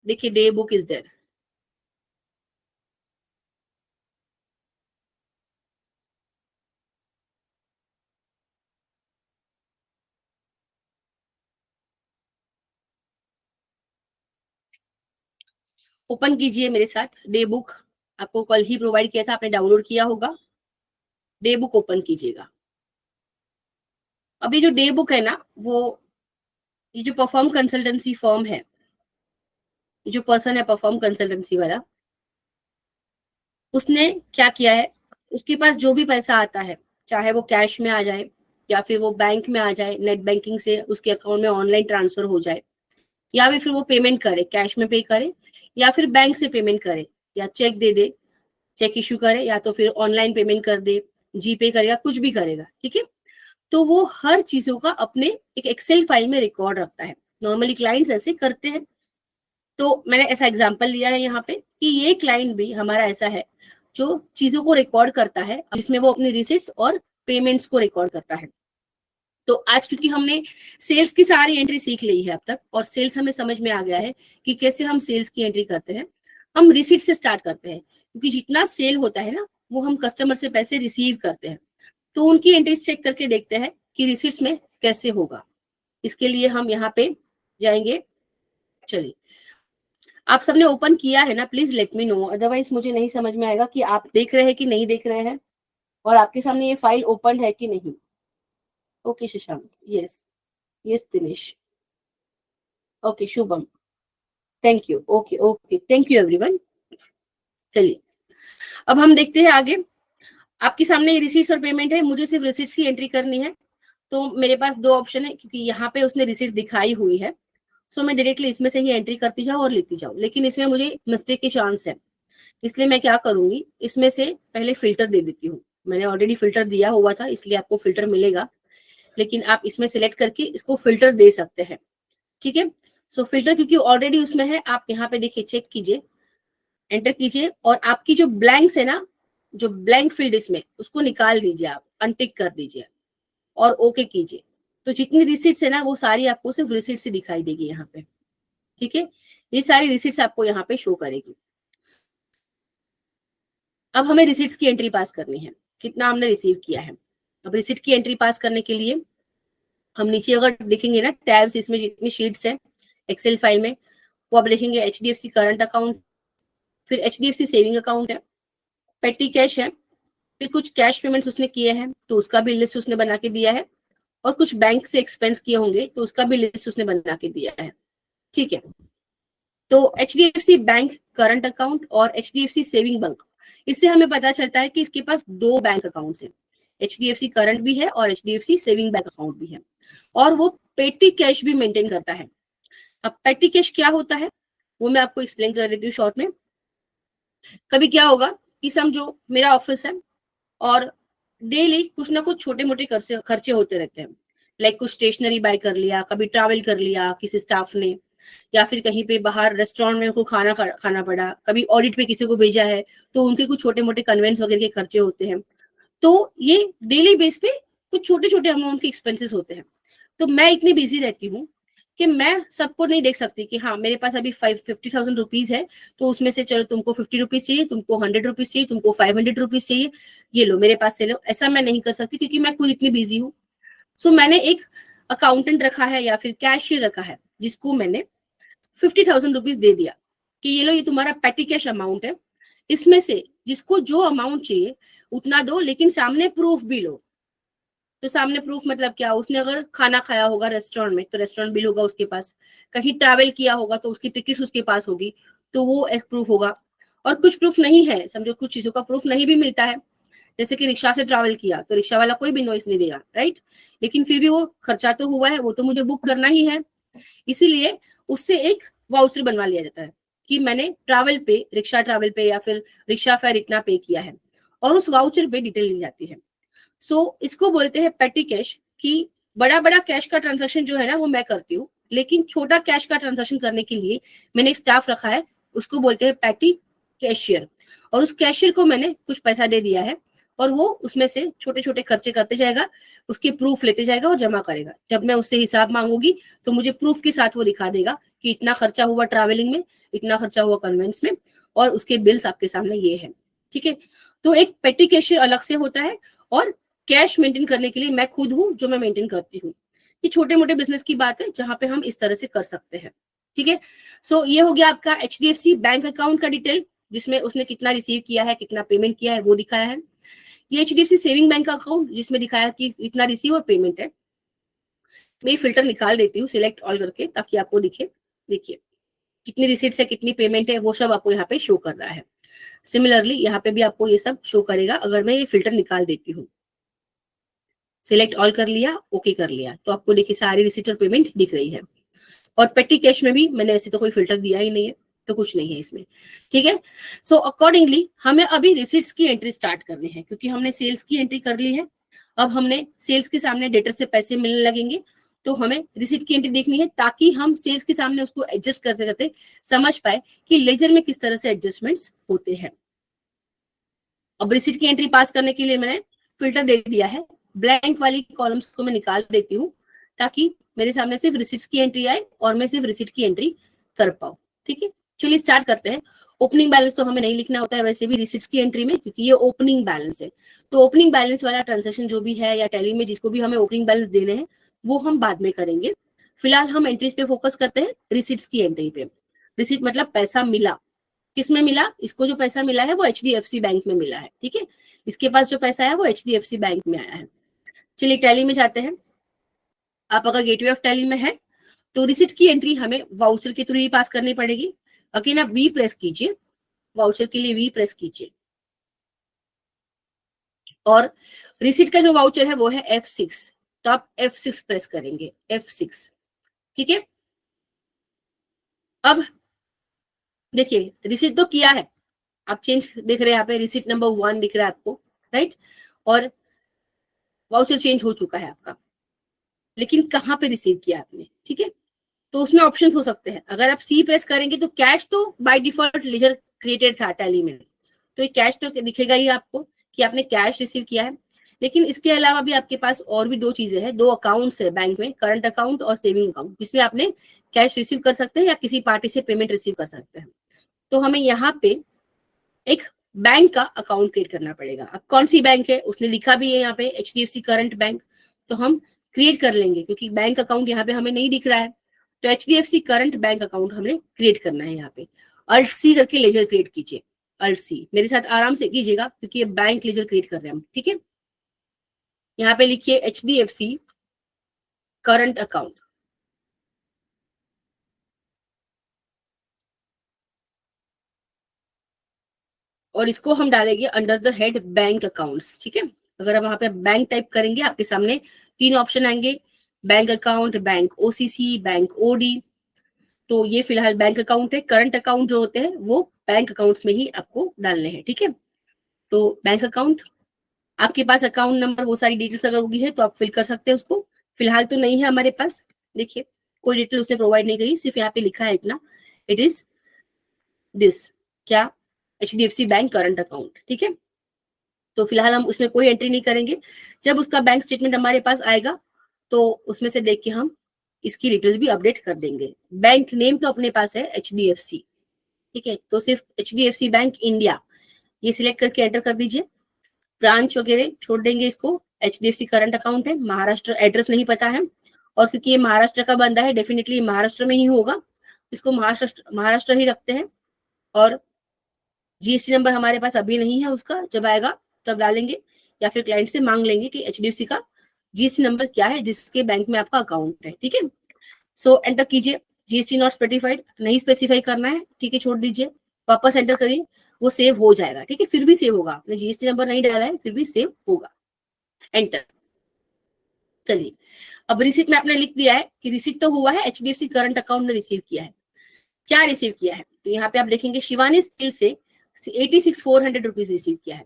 देखिए day book is there. Open कीजिए मेरे साथ डे बुक, आपको कल ही प्रोवाइड किया था, आपने डाउनलोड किया होगा। डे बुक ओपन कीजिएगा। अभी जो डे बुक है ना, वो ये जो परफॉर्म कंसल्टेंसी फर्म है, ये जो पर्सन है परफॉर्म कंसल्टेंसी वाला, उसने क्या किया है, उसके पास जो भी पैसा आता है, चाहे वो कैश में आ जाए या फिर वो बैंक में आ जाए, नेट बैंकिंग से उसके अकाउंट में ऑनलाइन ट्रांसफर हो जाए, या फिर वो पेमेंट करे, कैश में पे करे या फिर बैंक से पेमेंट करे या चेक दे दे, चेक इशू करे या तो फिर ऑनलाइन पेमेंट कर दे, जीपे करेगा, कुछ भी करेगा, ठीक है। तो वो हर चीजों का अपने एक एक्सेल फाइल में रिकॉर्ड रखता है। नॉर्मली क्लाइंट्स ऐसे करते हैं। तो मैंने ऐसा एग्जांपल लिया है यहाँ पे कि ये क्लाइंट भी हमारा ऐसा है जो चीजों को रिकॉर्ड करता है, जिसमें वो अपनी रिसिट्स और पेमेंट्स को रिकॉर्ड करता है। तो आज क्योंकि हमने सेल्स की सारी एंट्री सीख ली है अब तक, और सेल्स हमें समझ में आ गया है कि कैसे हम सेल्स की एंट्री करते हैं, हम रिसीट से स्टार्ट करते हैं, क्योंकि जितना सेल होता है ना, वो हम कस्टमर से पैसे रिसीव करते हैं। तो उनकी एंट्रीज चेक करके देखते हैं कि रिसीट्स में कैसे होगा। इसके लिए हम यहाँ पे जाएंगे। चलिए, आप सबने ओपन किया है ना, please let me know, otherwise मुझे नहीं समझ में आएगा कि आप देख रहे हैं कि नहीं देख रहे हैं, और आपके सामने ये फाइल ओपन है कि नहीं। Okay Shashank, yes yes Dinesh, okay Shubham, thank you, okay okay, thank you everyone. चलिए, अब हम देखते हैं आगे। आपके सामने रिसीट्स और पेमेंट है, मुझे सिर्फ रिसीट्स की एंट्री करनी है। तो मेरे पास दो ऑप्शन है, क्योंकि यहाँ पे उसने रिसीट्स दिखाई हुई है, सो मैं डायरेक्टली इसमें से ही एंट्री करती जाऊँ और लेती जाऊँ, लेकिन इसमें मुझे मिस्टेक की चांस है। इसलिए मैं क्या करूंगी, इसमें से पहले फिल्टर दे देती हूँ। मैंने ऑलरेडी फिल्टर दिया हुआ था, इसलिए आपको फिल्टर मिलेगा, लेकिन आप इसमें सिलेक्ट करके इसको फिल्टर दे सकते हैं, ठीक है। सो फिल्टर क्योंकि ऑलरेडी उसमें है, आप यहाँ पे देखिए, चेक कीजिए, एंटर कीजिए, और आपकी जो ब्लैंक्स है ना, जो ब्लैंक फील्ड इसमें, उसको निकाल दीजिए, आप अनटिक कर दीजिए और ओके कीजिए। तो जितनी रिसीट्स है ना, वो सारी आपको सिर्फ रिसीट से दिखाई देगी यहाँ पे, ठीक है। ये सारी रिसीट्स आपको यहाँ पे शो करेगी। अब हमें रिसीट्स की एंट्री पास करनी है, कितना हमने रिसीव किया है। अब रिसीट की एंट्री पास करने के लिए हम नीचे अगर देखेंगे ना टैब्स, इसमें जितनी शीट्स है एक्सेल फाइल में, वो आप देखेंगे HDFC करंट अकाउंट, फिर HDFC सेविंग अकाउंट है, पेटी कैश है, फिर कुछ कैश पेमेंट्स उसने किए हैं तो उसका भी लिस्ट उसने बना के दिया है, और कुछ बैंक से एक्सपेंस किए होंगे तो उसका भी लिस्ट उसने बना के दिया है, ठीक है। तो HDFC बैंक करंट अकाउंट और HDFC सेविंग बैंक, इससे हमें पता चलता है कि इसके पास दो बैंक अकाउंट्स हैं, HDFC करंट भी है और HDFC सेविंग बैंक अकाउंट भी है, और वो पेटी कैश भी मेंटेन करता है। अब पेटी कैश क्या होता है वो मैं आपको एक्सप्लेन कर देती हूँ शॉर्ट में। कभी क्या होगा कि समझो मेरा ऑफिस है और डेली कुछ ना कुछ छोटे मोटे खर्चे होते रहते हैं, लाइक कुछ स्टेशनरी बाय कर लिया, कभी ट्रैवल कर लिया किसी स्टाफ ने, या फिर कहीं पे बाहर रेस्टोरेंट में उनको खाना पड़ा, कभी ऑडिट पे किसी को भेजा है तो उनके कुछ छोटे मोटे कन्वेंस वगैरह के खर्चे होते हैं। तो ये डेली बेस पे कुछ छोटे छोटे अमाउंट के एक्सपेंसेस होते हैं। तो मैं इतनी बिजी रहती हूँ कि मैं सबको नहीं देख सकती कि हाँ मेरे पास अभी 50,000 रुपीज है, तो उसमें से चलो तुमको 50 रुपीज चाहिए, तुमको 100 रुपीज चाहिए, तुमको 500 रुपीज चाहिए, ये लो मेरे पास से लो, ऐसा मैं नहीं कर सकती क्योंकि मैं खुद इतनी बिजी हूँ। सो मैंने एक अकाउंटेंट रखा है या फिर कैशियर रखा है, जिसको मैंने 50,000 रुपीज दे दिया कि ये लो, ये तुम्हारा पेटी कैश अमाउंट है, इसमें से जिसको जो अमाउंट चाहिए उतना दो, लेकिन सामने प्रूफ भी लो। तो सामने प्रूफ मतलब क्या, उसने अगर खाना खाया होगा रेस्टोरेंट में तो रेस्टोरेंट बिल होगा उसके पास, कहीं ट्रैवल किया होगा तो उसकी टिकट उसके पास होगी, तो वो एक प्रूफ होगा। और कुछ प्रूफ नहीं है, समझो कुछ चीजों का प्रूफ नहीं भी मिलता है, जैसे कि रिक्शा से ट्रैवल किया तो रिक्शा वाला कोई भी नॉइस नहीं देगा, राइट, लेकिन फिर भी वो खर्चा तो हुआ है, वो तो मुझे बुक करना ही है, इसीलिए उससे एक वाउचर बनवा लिया जाता है कि मैंने ट्रैवल पे, रिक्शा ट्रैवल पे या फिर रिक्शा फेयर इतना पे किया है, और उस वाउचर पे डिटेल ली जाती है। सो इसको बोलते हैं पेटी कैश, कि बड़ा बड़ा कैश का ट्रांजैक्शन जो है ना वो मैं करती हूँ, लेकिन छोटा कैश का ट्रांजैक्शन करने के लिए मैंने एक स्टाफ रखा है, उसको बोलते हैं पेटी कैशियर, और उस कैशियर को मैंने कुछ पैसा दे दिया है, और वो उसमें से छोटे छोटे खर्चे करते जाएगा, उसकी प्रूफ लेते जाएगा और जमा करेगा। जब मैं उससे हिसाब मांगूंगी तो मुझे प्रूफ के साथ वो दिखा देगा कि इतना खर्चा हुआ ट्रैवलिंग में, इतना खर्चा हुआ कन्वेंस में, और उसके बिल्स आपके सामने ये है। ठीक है, तो एक पेटी कैशियर अलग से होता है, और कैश मेंटेन करने के लिए मैं खुद हूं जो मैं मेंटेन करती हूँ। ये छोटे मोटे बिजनेस की बात है जहां पे हम इस तरह से कर सकते हैं। ठीक है, सो ये हो गया आपका HDFC बैंक अकाउंट का डिटेल, जिसमें उसने कितना रिसीव किया है, कितना पेमेंट किया है, वो दिखाया है। ये HDFC सेविंग बैंक का अकाउंट, जिसमें दिखाया कि इतना रिसीव और पेमेंट है। मैं ये फिल्टर निकाल देती हूँ सिलेक्ट ऑल करके, ताकि आपको दिखे। देखिए कितनी रिसीट्स है, कितनी पेमेंट है, वो सब आपको यहाँ पे शो कर रहा है। सिमिलरली यहाँ पे भी आपको ये सब शो करेगा अगर मैं ये फिल्टर निकाल देती हूँ। सिलेक्ट ऑल कर लिया, ओके कर लिया, तो आपको देखिए सारी रिसीट और पेमेंट दिख रही है। और पेटी कैश में भी मैंने ऐसे तो कोई फिल्टर दिया ही नहीं है, तो कुछ नहीं है इसमें। ठीक है, सो अकॉर्डिंगली हमें अभी रिसीट्स की एंट्री स्टार्ट करनी है, क्योंकि हमने सेल्स की एंट्री कर ली है। अब हमने सेल्स के सामने डेटर से पैसे मिलने लगेंगे, तो हमें रिसीट की एंट्री देखनी है, ताकि हम सेल्स के सामने उसको एडजस्ट करते करते समझ पाए कि लेजर में किस तरह से एडजस्टमेंट्स होते हैं। अब रिसीट की एंट्री पास करने के लिए मैंने फिल्टर दे दिया है, ब्लैंक वाली कॉलम्स को मैं निकाल देती हूँ, ताकि मेरे सामने सिर्फ रिसीट्स की एंट्री आए और मैं सिर्फ रिसीट की एंट्री कर पाऊँ। ठीक है, चलिए स्टार्ट करते हैं। ओपनिंग बैलेंस तो हमें नहीं लिखना होता है वैसे भी रिसीट्स की एंट्री में, क्योंकि ये ओपनिंग बैलेंस है। तो ओपनिंग बैलेंस वाला ट्रांजेक्शन जो भी है, या टैली में जिसको भी हमें ओपनिंग बैलेंस देने हैं, वो हम बाद में करेंगे। फिलहाल हम एंट्रीज पे फोकस करते हैं, रिसीट्स की एंट्री पे। रिसीट मतलब पैसा मिला, किसमें मिला, इसको जो पैसा मिला है वो HDFC बैंक में मिला है। ठीक है, इसके पास जो पैसा है वो HDFC बैंक में आया है। चलिए टैली में जाते हैं। आप अगर गेटवे ऑफ टैली में है तो रिसिट की एंट्री हमें वाउचर के थ्रू ही पास करनी पड़ेगी। अगेन आप वी प्रेस कीजिए, वाउचर के लिए वी प्रेस कीजिए, और रिसिट का जो वाउचर है वो है F6, तो आप F6 प्रेस करेंगे, F6। ठीक है, अब देखिए रिसिट तो किया है, आप चेंज देख रहे हैं यहाँ पे रिसिट नंबर 1 दिख रहा है आपको, राइट, और वाउचर चेंज हो चुका है आपका, लेकिन कहाँ पे रिसीव किया आपने। ठीक है, तो उसमें ऑप्शन हो सकते हैं। अगर आप सी प्रेस करेंगे तो कैश तो बाय डिफॉल्ट लेजर क्रिएटेड था टैली में, तो ये कैश तो दिखेगा ही आपको कि आपने कैश रिसीव किया है। लेकिन इसके अलावा भी आपके पास और भी दो चीजें हैं, दो अकाउंट्स है बैंक में, करंट अकाउंट और सेविंग अकाउंट, जिसमें आपने कैश रिसीव कर सकते हैं या किसी पार्टी से पेमेंट रिसीव कर सकते हैं। तो हमें यहाँ पे एक बैंक का अकाउंट क्रिएट करना पड़ेगा। अब कौन सी बैंक है, उसने लिखा भी है यहाँ पे HDFC करंट बैंक, तो हम क्रिएट कर लेंगे, क्योंकि बैंक अकाउंट यहाँ पे हमें नहीं दिख रहा है। तो HDFC करंट बैंक अकाउंट हमें क्रिएट करना है। यहाँ पे अल्ट सी करके लेजर क्रिएट कीजिए, अल्ट सी मेरे साथ आराम से कीजिएगा, क्योंकि ये बैंक लेजर क्रिएट कर रहे हैं हम। ठीक है, यहाँ पे लिखिए HDFC करंट अकाउंट, और इसको हम डालेंगे under the head bank accounts. ठीक है, अगर आप वहां पे बैंक टाइप करेंगे आपके सामने 3 ऑप्शन आएंगे, bank account, bank OCC, bank OD। तो ये फिलहाल बैंक अकाउंट है। करंट अकाउंट जो होते हैं वो बैंक अकाउंट्स में ही आपको डालने हैं। ठीक है, तो बैंक अकाउंट, आपके पास अकाउंट नंबर वो सारी डिटेल्स अगर होगी है तो आप फिल कर सकते हैं उसको। फिलहाल तो नहीं है हमारे पास, देखिए कोई डिटेल उसने प्रोवाइड नहीं करी, सिर्फ यहाँ पे लिखा है इतना, इट इज दिस, क्या, HDFC बैंक करंट अकाउंट। ठीक है, तो फिलहाल हम उसमें कोई एंट्री नहीं करेंगे। जब उसका बैंक स्टेटमेंट हमारे पास आएगा तो उसमें से देख के हम इसकी डिटेल्स भी अपडेट कर देंगे। बैंक नेम तो अपने पास है HDFC। ठीक है, तो सिर्फ HDFC बैंक इंडिया ये सिलेक्ट करके एंटर कर दीजिए। ब्रांच वगैरह छोड़ देंगे इसको, HDFC करंट अकाउंट है, महाराष्ट्र एड्रेस नहीं पता है, और क्योंकि ये महाराष्ट्र का बंदा है डेफिनेटली महाराष्ट्र में ही होगा, इसको महाराष्ट्र ही रखते हैं। और GST नंबर हमारे पास अभी नहीं है, उसका जब आएगा तब डालेंगे, या फिर क्लाइंट से मांग लेंगे कि HDFC का GST नंबर क्या है जिसके बैंक में आपका अकाउंट है। ठीक है, सो एंटर कीजिए। GST नॉट स्पेसिफाइड नहीं स्पेसिफाई करना है, ठीक है, छोड़ दीजिए, वापस एंटर करिए, वो सेव हो जाएगा। ठीक है, फिर भी सेव होगा, आपने GST नंबर नहीं डाला है फिर भी सेव होगा, एंटर। चलिए, अब रिसीट में आपने लिख दिया है कि रिसीट तो हुआ है, HDFC करंट अकाउंट में रिसीव किया है। क्या रिसीव किया है, तो यहाँ पे आप देखेंगे शिवानी स्टील से 86,400 रुपीज रिसीव किया है।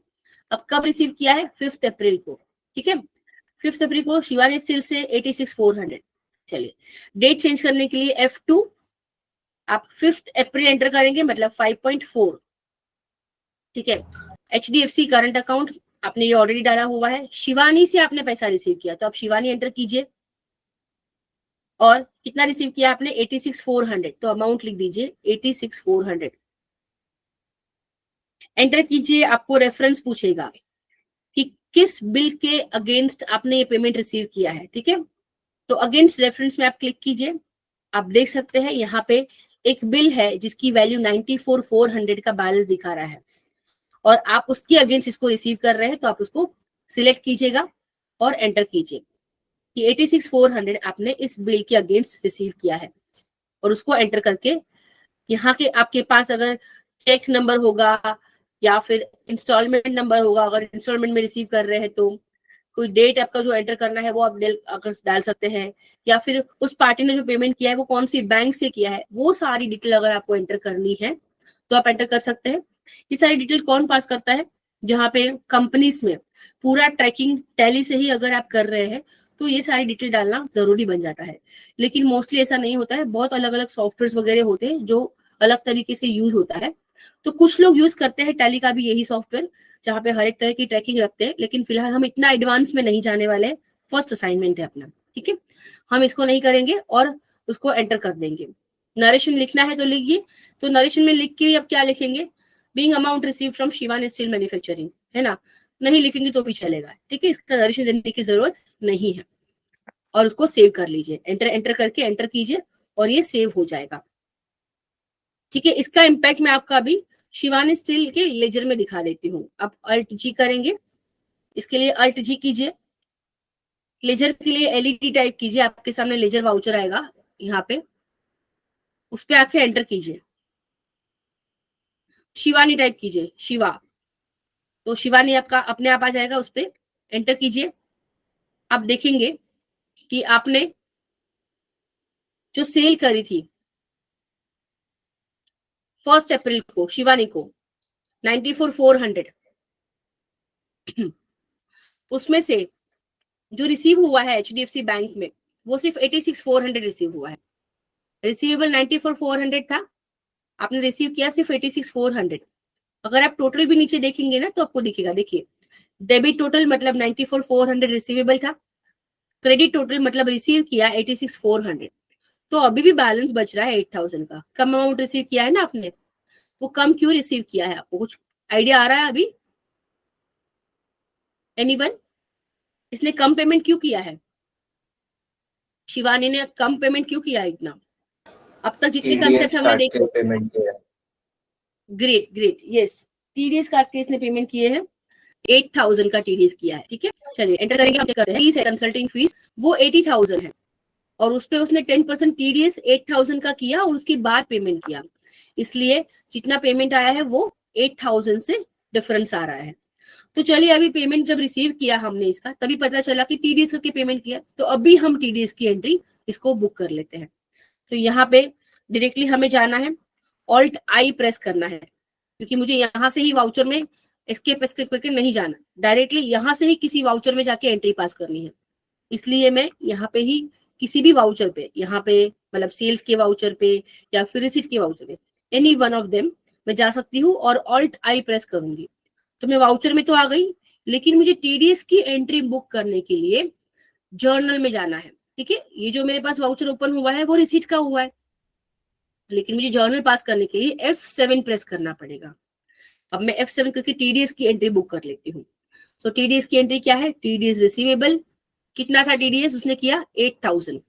अब कब रिसीव किया है, 5 अप्रैल को। ठीक है, 5 अप्रैल को शिवानी स्टील से 86,400। चलिए, डेट चेंज करने के लिए F2, आप 5 अप्रैल एंटर करेंगे, मतलब 5.4। ठीक है, HDFC करंट अकाउंट आपने ये ऑलरेडी डाला हुआ है। शिवानी से आपने पैसा रिसीव किया, तो आप शिवानी एंटर कीजिए। और कितना रिसीव किया आपने? 86,400, तो अमाउंट लिख दीजिए 86,400, एंटर कीजिए। आपको रेफरेंस पूछेगा कि किस बिल के अगेंस्ट आपने ये पेमेंट रिसीव किया है, ठीक है। तो अगेंस्ट रेफरेंस में आप क्लिक कीजिए। आप देख सकते हैं यहाँ पे एक बिल है जिसकी वैल्यू 94,400 का बैलेंस दिखा रहा है, और आप उसके अगेंस्ट इसको रिसीव कर रहे हैं, तो आप उसको सिलेक्ट कीजिएगा और एंटर कीजिए कि 86,400 आपने इस बिल के अगेंस्ट रिसीव किया है। और उसको एंटर करके यहाँ के आपके पास अगर चेक नंबर होगा या फिर इंस्टॉलमेंट नंबर होगा, अगर इंस्टॉलमेंट में रिसीव कर रहे हैं तो कोई डेट आपका जो एंटर करना है वो आप डाल सकते हैं, या फिर उस पार्टी ने जो पेमेंट किया है वो कौन सी बैंक से किया है, वो सारी डिटेल अगर आपको एंटर करनी है तो आप एंटर कर सकते हैं। ये सारी डिटेल कौन पास करता है? जहाँ पे कंपनीज में पूरा ट्रैकिंग टैली से ही अगर आप कर रहे हैं तो ये सारी डिटेल डालना जरूरी बन जाता है। लेकिन मोस्टली ऐसा नहीं होता है, बहुत अलग अलग सॉफ्टवेयर वगैरह होते हैं जो अलग तरीके से यूज होता है। तो कुछ लोग यूज करते हैं टैली का भी यही सॉफ्टवेयर, जहाँ पे हर एक तरह की ट्रैकिंग रखते हैं, लेकिन फिलहाल हम इतना एडवांस में नहीं जाने वाले हैं। फर्स्ट असाइनमेंट है अपना, ठीक है। हम इसको नहीं करेंगे और उसको एंटर कर देंगे। नरेशन लिखना है तो लिखिए। तो नरेशन में लिख के भी अब क्या लिखेंगे? Being amount receive from Shivan steel manufacturing, है ना। नहीं लिखेंगे तो भी चलेगा, ठीक है, इसका नरेशन देने की जरूरत नहीं है। और उसको सेव कर लीजिए, एंटर करके एंटर कीजिए और ये सेव हो जाएगा, ठीक है। इसका इम्पैक्ट मैं आपका अभी शिवानी स्टील के लेजर में दिखा देती हूँ। आप अल्ट जी करेंगे, इसके लिए अल्ट जी कीजिए। लेजर के लिए एलईडी टाइप कीजिए, आपके सामने लेजर वाउचर आएगा यहाँ पे, उस पे आके एंटर कीजिए। शिवानी टाइप कीजिए, शिवा, तो शिवानी आपका अपने आप आ जाएगा, उस पे एंटर कीजिए। आप देखेंगे कि आपने जो सेल करी थी 1 अप्रैल को शिवानी को 94,400, उसमें से जो रिसीव हुआ है HDFC बैंक में वो सिर्फ 86,400 रिसीव हुआ है। रिसीवेबल 94,400 था, आपने रिसीव किया सिर्फ 86,400। अगर आप टोटल भी नीचे देखेंगे ना तो आपको दिखेगा, देखिए डेबिट टोटल मतलब 94,400 रिसीवेबल था, क्रेडिट टोटल मतलब रिसीव किया 86,400। तो अभी भी बैलेंस बच रहा है 8,000 का। कम अमाउंट रिसीव किया है ना आपने, वो कम क्यों रिसीव किया है? आपको कुछ आइडिया आ रहा है अभी? एनीवन? इसने कम पेमेंट क्यों किया है? शिवानी ने कम पेमेंट क्यों किया है इतना? अब तक जितने कंसेप्ट हमने देखे, पेमेंट किया है। ग्रेट ग्रेट, यस, टीडीएस काट के इसने पेमेंट किए हैं, 8,000 का टीडीएस किया है, ठीक है। चलिए एंटर करेंगे, हम क्या कर रहे हैं, कंसल्टिंग फीस वो 80,000 है, और उस पे उसने 10% टीडीएस 8,000 का किया और उसके बाद पेमेंट किया, इसलिए जितना पेमेंट आया है वो 8,000 से डिफरेंस आ रहा है। तो चलिए अभी पेमेंट जब रिसीव किया हमने इसका, तभी पता चला कि टीडीएस करके पेमेंट किया, तो अभी हम टीडीएस की एंट्री इसको बुक कर लेते हैं। तो यहाँ पे डायरेक्टली हमें जाना है, ऑल्ट आई प्रेस करना है, क्योंकि मुझे यहाँ से ही वाउचर में एस्केप करके नहीं जाना, डायरेक्टली यहाँ से ही किसी वाउचर में जाके एंट्री पास करनी है। इसलिए मैं यहाँ पे ही किसी भी वाउचर पे, यहाँ पे मतलब सेल्स के वाउचर पे या फिर रिसीट के वाउचर पे, एनी वन ऑफ देम मैं जा सकती हूँ और ऑल्ट आई प्रेस करूंगी। तो मैं वाउचर में तो आ गई, लेकिन मुझे टीडीएस की एंट्री बुक करने के लिए जर्नल में जाना है, ठीक है। ये जो मेरे पास वाउचर ओपन हुआ है वो रिसीट का हुआ है, लेकिन मुझे जर्नल पास करने के लिए F7 प्रेस करना पड़ेगा। अब मैं F7 करके टीडीएस की एंट्री बुक कर लेती हूँ। सो टीडीएस की एंट्री क्या है? टीडीएस रिसीवेबल कितना था टीडीएस, उसने किया 8,000।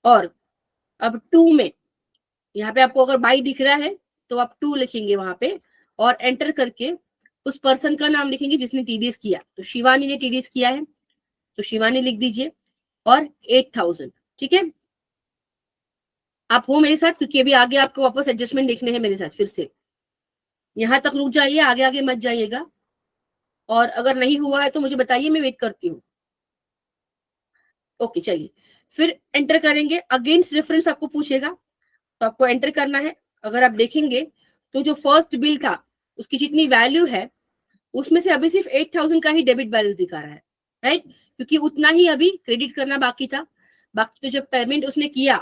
और अब 2 में, यहाँ पे आपको अगर बाई दिख रहा है तो आप 2 लिखेंगे वहां पे और एंटर करके उस पर्सन का नाम लिखेंगे जिसने टीडीएस किया। तो शिवानी ने टीडीएस किया है तो शिवानी लिख दीजिए और 8,000, ठीक है। आप हो मेरे साथ, क्योंकि अभी आगे आपको वापस एडजस्टमेंट देखने हैं मेरे साथ फिर से। यहां तक रुक जाइए, आगे आगे मत जाइएगा, और अगर नहीं हुआ है तो मुझे बताइए, मैं वेट करती हूँ। ओके चलिए, फिर एंटर करेंगे, अगेंस्ट रेफरेंस आपको पूछेगा तो आपको एंटर करना है। अगर आप देखेंगे तो जो फर्स्ट बिल था उसकी जितनी वैल्यू है उसमें से अभी सिर्फ 8,000 का ही डेबिट बैलेंस दिखा रहा है, राइट, क्योंकि उतना ही अभी क्रेडिट करना बाकी था। बाकी तो जब पेमेंट उसने किया,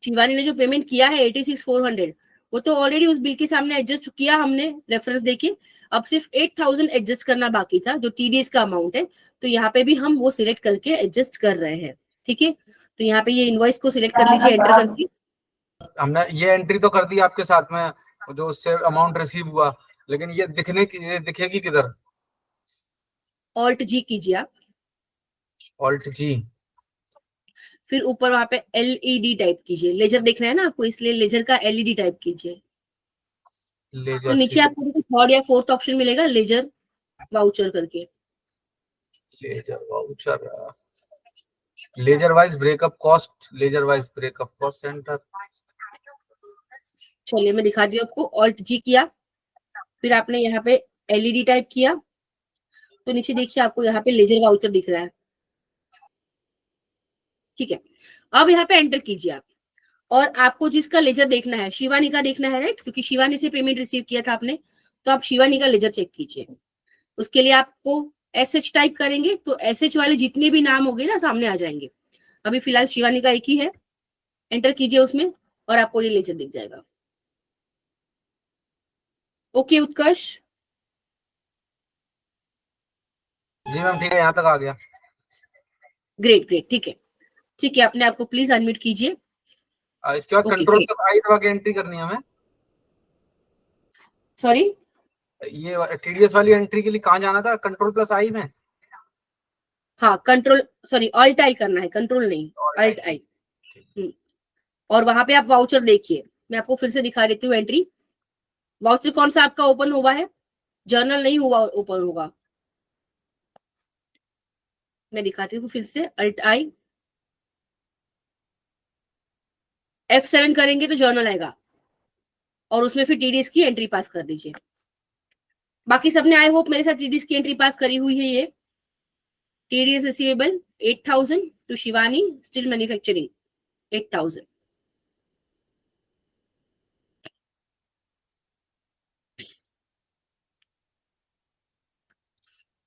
शिवानी ने जो पेमेंट किया है 86,400, वो तो ऑलरेडी उस बिल के सामने एडजस्ट किया हमने रेफरेंस देके। अब सिर्फ 8000 एडजस्ट करना बाकी था जो टीडीएस का अमाउंट है, तो यहाँ पे भी हम वो सिलेक्ट करके एडजस्ट कर रहे हैं। ठीक है, तो यहाँ पे ये इनवॉइस को सिलेक्ट कर लीजिए एंटर करके। हमने ये एंट्री तो कर दी आपके साथ में जो उससे अमाउंट रिसीव हुआ, लेकिन ये दिखेगी किधर? ऑल्ट जी कीजिए आप, ऑल्ट जी, फिर ऊपर वहां पे एलईडी टाइप कीजिए। लेजर देखना है ना आपको, इसलिए लेजर का एलईडी टाइप कीजिए। लेजर, तो नीचे आपको थर्ड या फोर्थ ऑप्शन मिलेगा लेजर वाउचर करके। Ledger voucher, ledger wise breakup cost, ledger wise breakup cost centre. चलिए मैं दिखाती हूँ आपको। ऑल्ट जी किया, फिर आपने यहाँ पे एलईडी टाइप किया, तो नीचे देखिए आपको यहाँ पे लेजर वाउचर दिख रहा है। ठीक है, अब यहाँ पे एंटर कीजिए आप, और आपको जिसका लेजर देखना है, शिवानी का देखना है, राइट, क्योंकि शिवानी से पेमेंट रिसीव किया था आपने, तो आप शिवानी का लेजर चेक कीजिए। उसके लिए आपको एसएच टाइप करेंगे तो एसएच वाले जितने भी नाम होंगे ना सामने आ जाएंगे। अभी फिलहाल शिवानी का एक ही है, एंटर कीजिए उसमें और आपको ये लेजर दिख जाएगा। ओके उत्कर्ष? जी मैम ठीक है, यहाँ तक आ गया। ग्रेट ग्रेट, ठीक है। ठीक है, अपने आपको प्लीज अनम्यूट कीजिए। इसके बाद कंट्रोल प्लस आई दबा के एंट्री करनी है हमें। सॉरी, ये टीडीएस वाली एंट्री के लिए कहाँ जाना था? कंट्रोल प्लस आई में? हाँ कंट्रोल, सॉरी ऑल्ट आई करना है, कंट्रोल नहीं, ऑल्ट आई। और वहां पे आप वाउचर देखिए, मैं आपको फिर से दिखा देती हूँ एंट्री। वाउचर कौन सा आपका ओपन हुआ है? जर्नल नहीं हुआ, ओपन होगा। मैं दिखाती हूँ फिर से, अल्ट आई F7 करेंगे तो जर्नल आएगा, और उसमें फिर टीडीएस की एंट्री पास कर दीजिए। बाकी सबने आई होप मेरे साथ टीडीएस की एंट्री पास करी हुई है। ये TDS receivable 8000 to Shivani steel manufacturing 8000।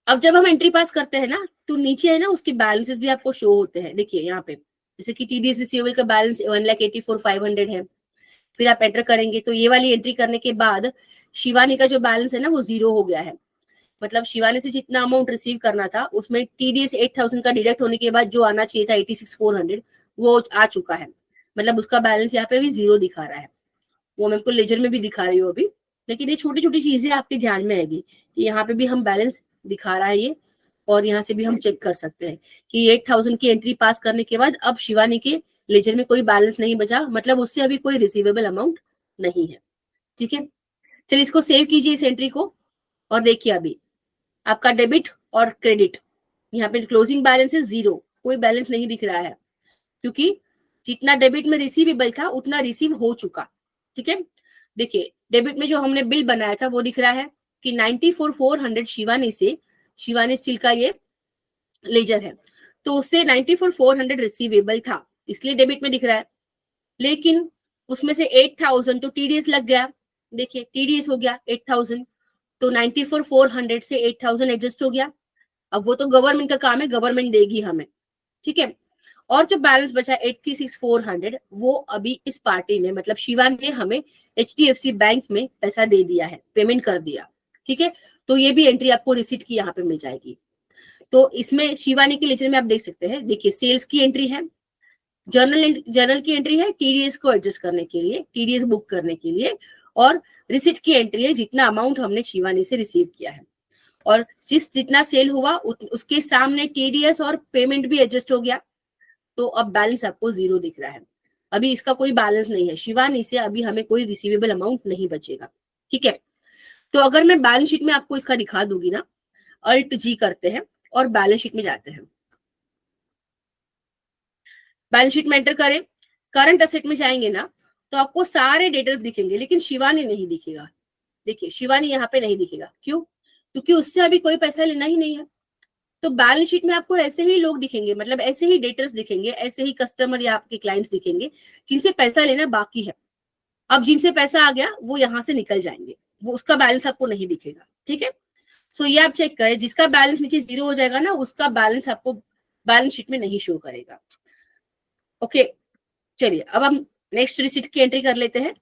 अब जब हम एंट्री पास करते हैं ना, तो नीचे है ना उसके बैलेंसेस भी आपको शो होते हैं। देखिए यहाँ पे जैसे कि टीडीएस रिसीवेबल का बैलेंस 1,84,500 है। फिर आप एंटर करेंगे तो ये वाली एंट्री करने के बाद शिवानी का जो बैलेंस है ना वो 0 हो गया है। मतलब शिवानी से जितना अमाउंट रिसीव करना था उसमें टीडीएस 8000 का डिडक्ट होने के बाद जो आना चाहिए था 86,400 वो आ चुका है। मतलब उसका बैलेंस यहाँ पे भी 0 दिखा रहा है। वो मैं आपको लेजर में भी दिखा रही हूँ अभी। लेकिन ये छोटी छोटी चीजें आपके ध्यान में आएगी कि यहाँ पे भी हम बैलेंस दिखा रहा है ये, और यहाँ से भी हम चेक कर सकते हैं कि 8000 की एंट्री पास करने के बाद अब शिवानी के लेजर में कोई बैलेंस नहीं बचा, मतलब उससे अभी कोई रिसीवेबल अमाउंट नहीं है। ठीक है, चलिए इसको सेव कीजिए इस एंट्री को, और देखिए अभी आपका डेबिट और क्रेडिट, यहाँ पे क्लोजिंग बैलेंस है 0, कोई बैलेंस नहीं दिख रहा है, क्योंकि जितना डेबिट में रिसीवेबल था उतना रिसीव हो चुका। ठीक है, देखिए डेबिट में जो हमने बिल बनाया था वो दिख रहा है कि 94,400 शिवानी स्टील का ये लेजर है, तो उससे 94,400 रिसीवेबल था, इसलिए डेबिट में दिख रहा है। लेकिन उसमें से 8000 तो टीडीएस लग गया। देखिए टीडीएस हो गया 8000, तो 94,400 से 8000 एडजस्ट हो गया। अब वो तो गवर्नमेंट का काम है, गवर्नमेंट देगी हमें। ठीक है, और जो बैलेंस बचा 86,400 वो अभी इस पार्टी ने, मतलब शिवा ने हमें HDFC बैंक में पैसा दे दिया है, पेमेंट कर दिया। ठीक है, तो ये भी एंट्री आपको रिसीट की यहाँ पे मिल जाएगी। तो इसमें शिवानी के लेजर में आप देख सकते हैं, देखिए सेल्स की एंट्री है, जर्नल की एंट्री है टीडीएस को एडजस्ट करने के लिए, टीडीएस बुक करने के लिए, और रिसिट की एंट्री है जितना अमाउंट हमने शिवानी से रिसीव किया है, और जितना सेल हुआ उसके सामने टीडीएस और पेमेंट भी एडजस्ट हो गया। तो अब बैलेंस आपको 0 दिख रहा है, अभी इसका कोई बैलेंस नहीं है शिवानी से, अभी हमें कोई रिसीवेबल अमाउंट नहीं बचेगा। ठीक है, तो अगर मैं बैलेंस शीट में आपको इसका दिखा दूंगी ना, अल्ट जी करते हैं और बैलेंस शीट में जाते हैं। बैलेंस शीट में एंटर करें, करंट एसेट में जाएंगे ना तो आपको सारे डेटर्स दिखेंगे, लेकिन शिवानी नहीं दिखेगा। देखिए शिवानी यहाँ पे नहीं दिखेगा, क्यों? क्योंकि उससे अभी कोई पैसा लेना ही नहीं है। तो बैलेंस शीट में आपको ऐसे ही लोग दिखेंगे, मतलब ऐसे ही डेटर्स दिखेंगे, ऐसे ही कस्टमर या आपके क्लाइंट्स दिखेंगे जिनसे पैसा लेना बाकी है। अब जिनसे पैसा आ गया वो यहाँ से निकल जाएंगे, वो उसका बैलेंस आपको नहीं दिखेगा। ठीक है, सो ये आप चेक करें, जिसका बैलेंस नीचे 0 हो जाएगा ना उसका बैलेंस आपको बैलेंस शीट में नहीं शो करेगा। ओके, चलिए अब हम नेक्स्ट रिसीट की एंट्री कर लेते हैं।